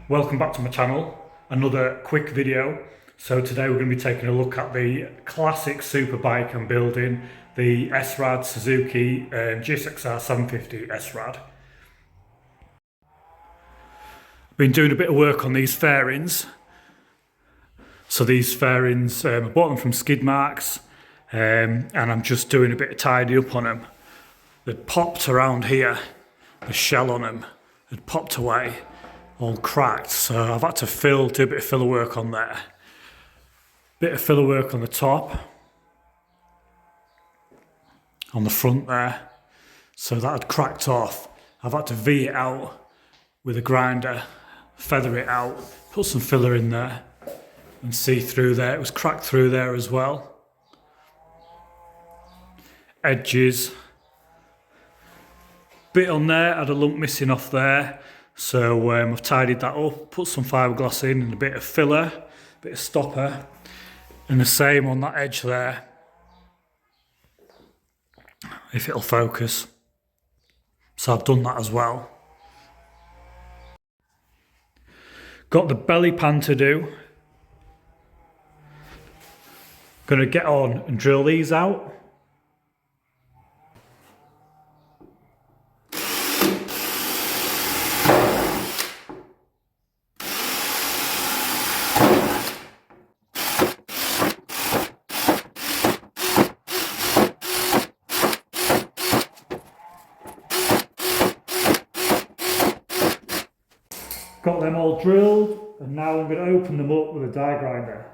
Welcome back to my channel, another quick video. So today we're going to be taking a look at the classic superbike I'm building, the SRAD Suzuki gsxr750 SRAD. Been doing a bit of work on these fairings. So these fairings, I bought them from Skid Marks, and I'm just doing a bit of tidy up on them. They'd popped around here, the shell on them had popped away, all cracked, so I've had to do a bit of filler work on there. Bit of filler work on the top, on the front there, so that had cracked off. I've had to V it out with a grinder, feather it out, put some filler in there and see through there. It was cracked through there as well. Edges, bit on there, had a lump missing off there. So I've tidied that up, put some fiberglass in and a bit of filler, a bit of stopper, and the same on that edge there, if it'll focus. So I've done that as well. Got the belly pan to do. Gonna get on and drill these out. Got them all drilled, and now I'm going to open them up with a die grinder.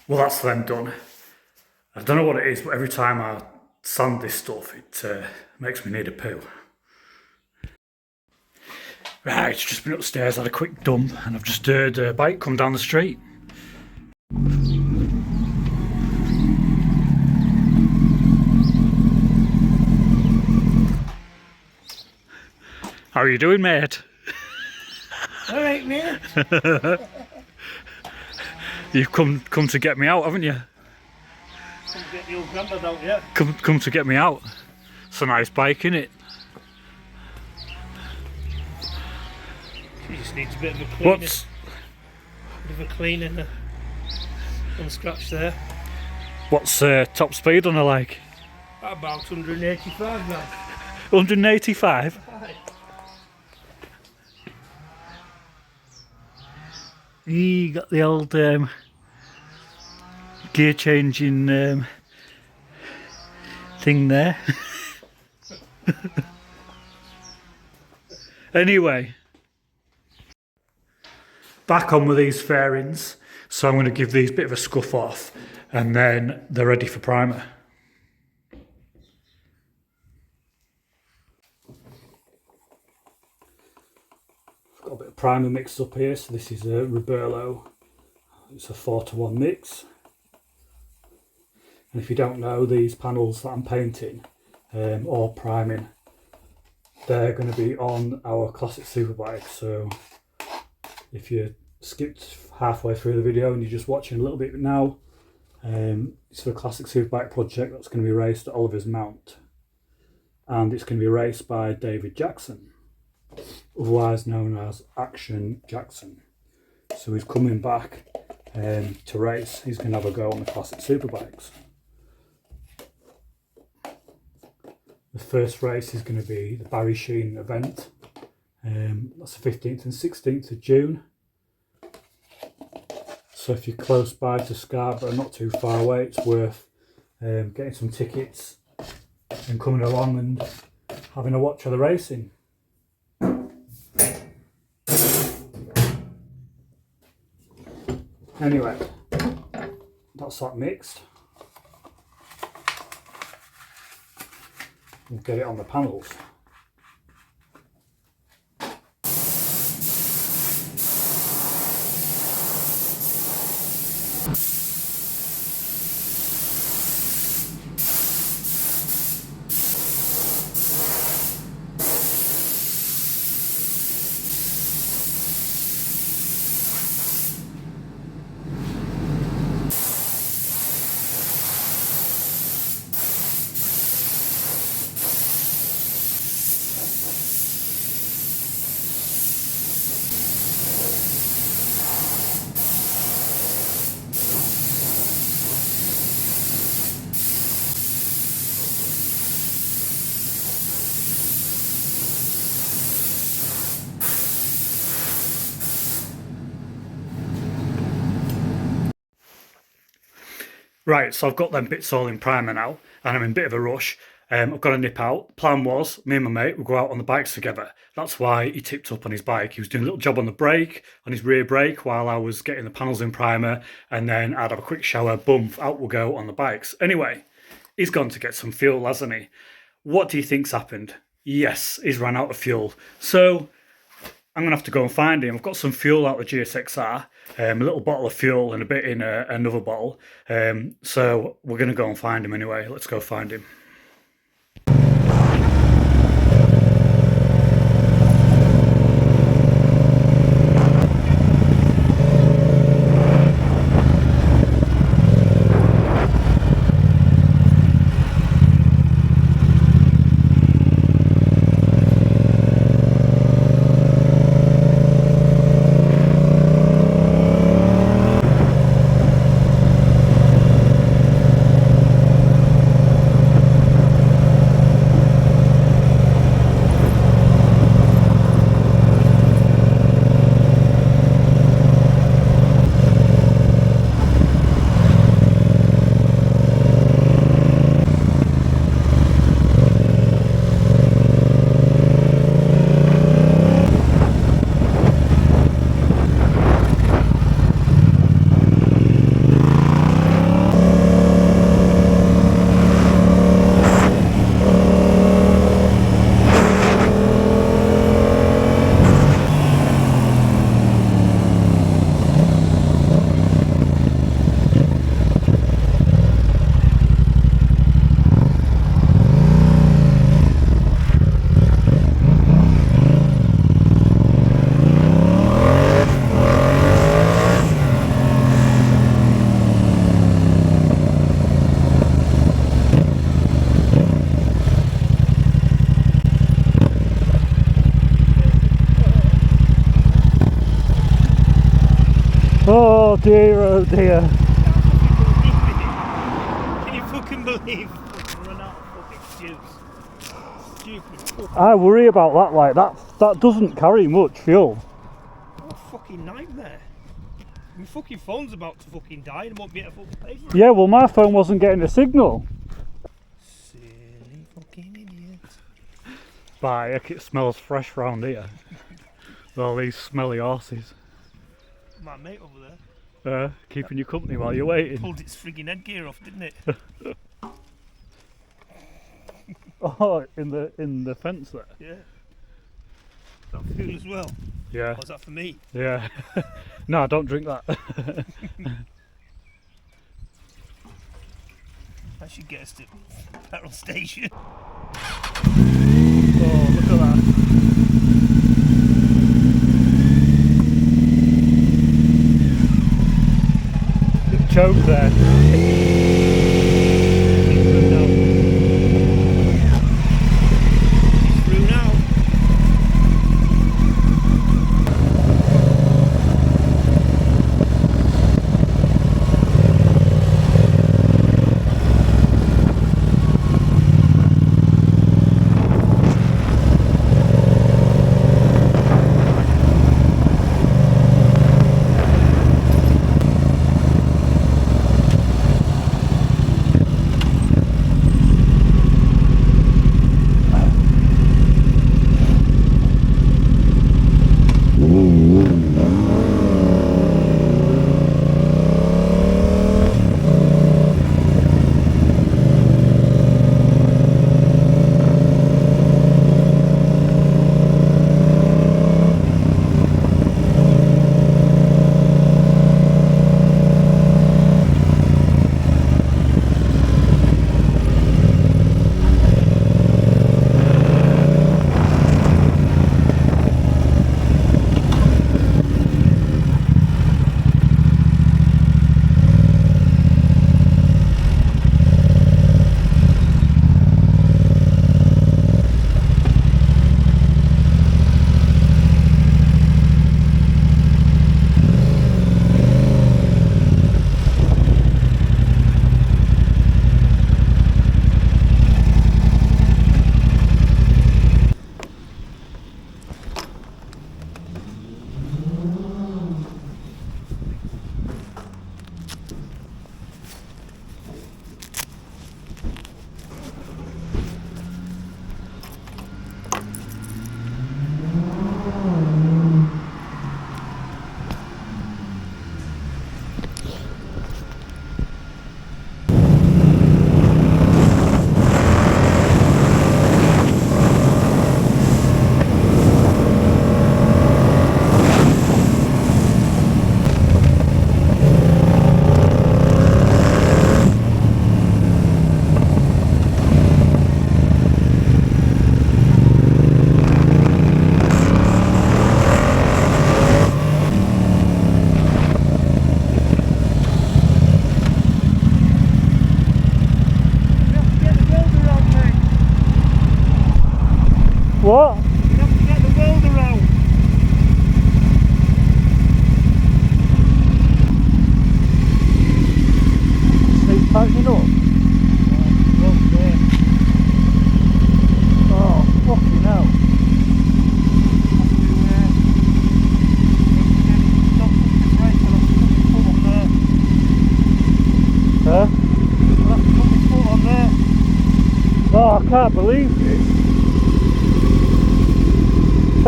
Well, that's them done. I don't know what it is, but every time I sand this stuff, it makes me need a poo. Right, just been upstairs, had a quick dump, and I've just heard a bike come down the street. How are you doing, mate? All right, man. You've come to get me out, haven't you? Come get the old grandad out, yeah. Come to get me out. It's a nice bike, isn't it? She just needs a bit of a clean. What's Bit of a clean and a unscratch there. what's top speed on a like? About 185 now. 185. Right. You got the old gear changing thing there. Anyway, back on with these fairings. So I'm going to give these a bit of a scuff off, and then they're ready for primer. Got a bit of primer mixed up here, so this is a Roberlo. It's a 4:1 mix. And if you don't know, these panels that I'm painting or priming, they're going to be on our classic superbike. So if you skipped halfway through the video and you're just watching a little bit now, it's the classic superbike project that's going to be raced at Oliver's Mount, and it's going to be raced by David Jackson, otherwise known as Action Jackson. So he's coming back to race. He's going to have a go on the classic superbikes. The first race is going to be the Barry Sheene event. That's the 15th and 16th of June. So if you're close by to Scarborough, not too far away, it's worth getting some tickets and coming along and having a watch of the racing. Anyway, that's that mixed. We'll get it on the panels. Right, so I've got them bits all in primer now, and I'm in a bit of a rush. I've got to nip out. Plan was, me and my mate would go out on the bikes together. That's why he tipped up on his bike. He was doing a little job on the brake, on his rear brake, while I was getting the panels in primer, and then I'd have a quick shower, boom, out we'll go on the bikes. Anyway, he's gone to get some fuel, hasn't he? What do you think's happened? Yes, he's run out of fuel. So I'm going to have to go and find him. I've got some fuel out of the gsxr, a little bottle of fuel and a bit in another bottle. So we're going to go and find him anyway. Let's go find him. Oh dear, oh dear. Can you fucking believe fucking run out of fucking juice? Stupid. I worry about that, like that doesn't carry much fuel. What a fucking nightmare. My fucking phone's about to fucking die and I won't be able to fucking pay for it. Yeah, well my phone wasn't getting a signal. Silly fucking idiot. Bah, heck, it smells fresh round here. With all these smelly horses. My mate over there keeping you company while you're waiting. pulled its frigging headgear off, didn't it? Oh, in the fence there. Yeah. Is that fuel as well? Yeah. Or is that for me? Yeah. No, don't drink that. I should get us to petrol station. Oh, look at that. Choke there. Through now. What? You have to get the welder out. So he's tightening up. Oh, fucking hell. Huh? Oh, I can't believe this.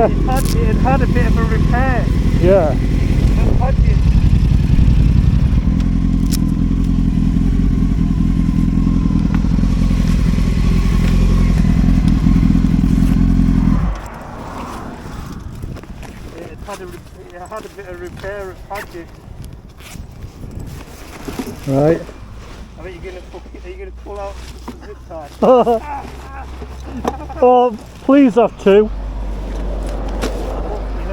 It had a bit of a repair. Yeah. It had a bit of repair at Padgett. Right. I think are you gonna pull out the zip tie? Oh, please have to. You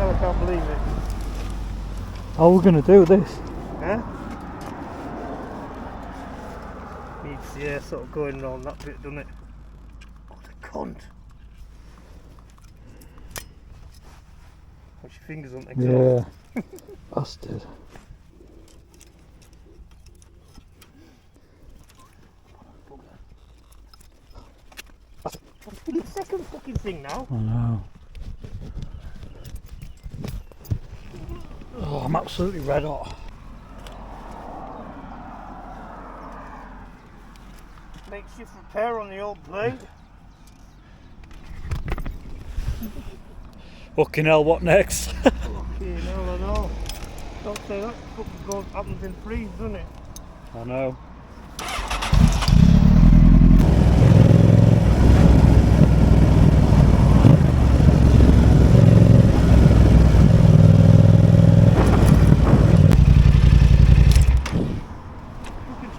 know I can't believe it. How are we going to do this? Huh? Needs sort of going around that bit, doesn't it? What a cunt. Put your fingers on the exhaust. Yeah. Bastard. It's the second fucking thing now. I know. Oh, I'm absolutely red hot. Makeshift repair on the old blade. Fucking hell, what next? Fucking hell, I know. Don't say that fucking happens in freeze, doesn't it? I know.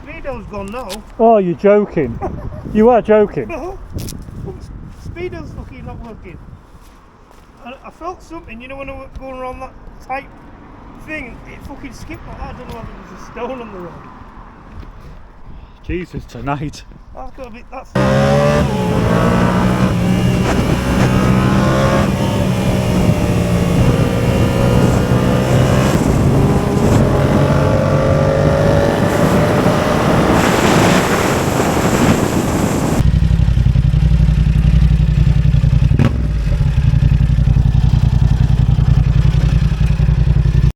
Speedo's gone now. Oh, you're joking. You are joking. No. Speedo's fucking not working. I felt something, you know, when I was going around that tight thing, it fucking skipped like that. I don't know whether there was a stone on the road. Jesus, tonight. That's got a bit, that's